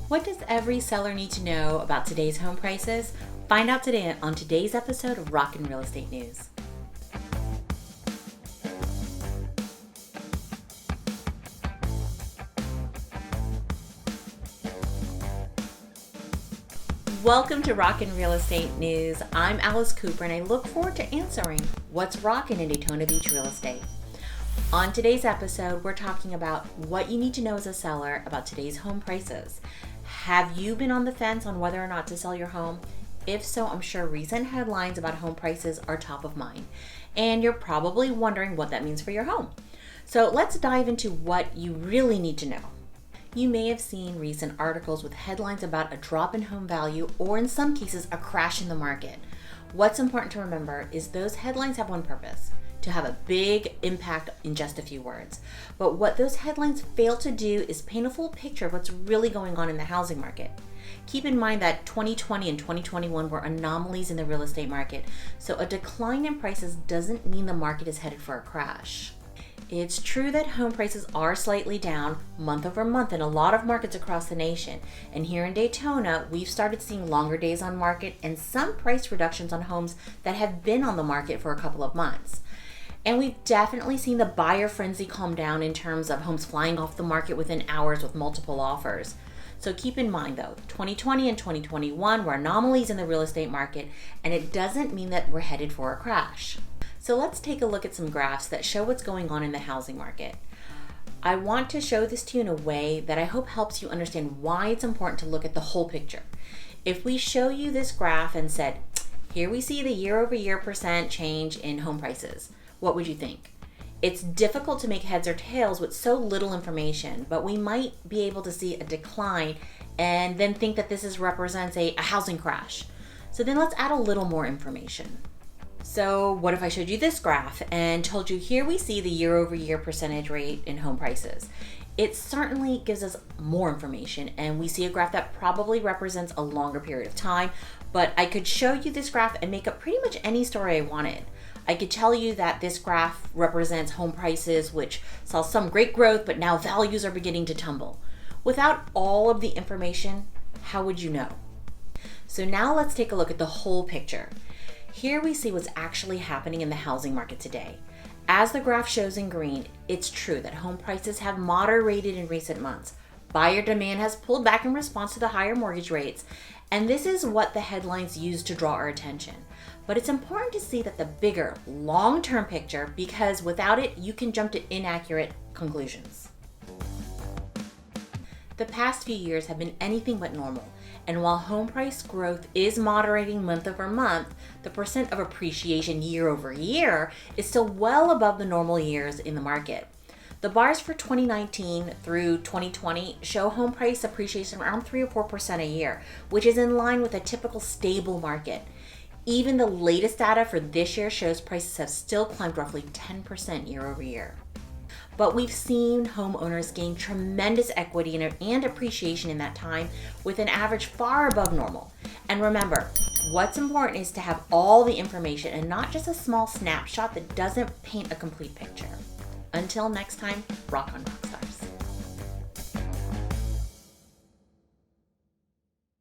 What does every seller need to know about today's home prices? Find out today on today's episode of Rockin Real Estate News. Welcome to Rockin Real Estate News. I'm Alice Cooper and I look forward to answering what's rockin' in Daytona Beach real estate. On today's episode, we're talking about what you need to know as a seller about today's home prices. Have you been on the fence on whether or not to sell your home? If so, I'm sure recent headlines about home prices are top of mind, and you're probably wondering what that means for your home. So let's dive into what you really need to know. You may have seen recent articles with headlines about a drop in home value or in some cases a crash in the market. What's important to remember is those headlines have one purpose: to have a big impact in just a few words. But what those headlines fail to do is paint a full picture of what's really going on in the housing market. Keep in mind that 2020 and 2021 were anomalies in the real estate market, so a decline in prices doesn't mean the market is headed for a crash. It's true that home prices are slightly down month over month in a lot of markets across the nation. And here in Daytona, we've started seeing longer days on market and some price reductions on homes that have been on the market for a couple of months. And we've definitely seen the buyer frenzy calm down in terms of homes flying off the market within hours with multiple offers. So keep in mind though, 2020 and 2021 were anomalies in the real estate market, and it doesn't mean that we're headed for a crash. So let's take a look at some graphs that show what's going on in the housing market. I want to show this to you in a way that I hope helps you understand why it's important to look at the whole picture. If we show you this graph and said, here we see the year-over-year percent change in home prices, what would you think? It's difficult to make heads or tails with so little information, but we might be able to see a decline and then think that this represents a housing crash. So then let's add a little more information. So what if I showed you this graph and told you here we see the year-over-year percentage rate in home prices? It certainly gives us more information, and we see a graph that probably represents a longer period of time, but I could show you this graph and make up pretty much any story I wanted. I could tell you that this graph represents home prices which saw some great growth, but now values are beginning to tumble. Without all of the information, how would you know? So now let's take a look at the whole picture. Here we see what's actually happening in the housing market today. As the graph shows in green, it's true that home prices have moderated in recent months. Buyer demand has pulled back in response to the higher mortgage rates, and this is what the headlines use to draw our attention. But it's important to see that the bigger, long-term picture, because without it, you can jump to inaccurate conclusions. The past few years have been anything but normal, and while home price growth is moderating month over month, the percent of appreciation year over year is still well above the normal years in the market. The bars for 2019 through 2020 show home price appreciation around 3 or 4% a year, which is in line with a typical stable market. Even the latest data for this year shows prices have still climbed roughly 10% year over year. But we've seen homeowners gain tremendous equity and appreciation in that time, with an average far above normal. And remember, what's important is to have all the information and not just a small snapshot that doesn't paint a complete picture. Until next time, rock on, rockstar.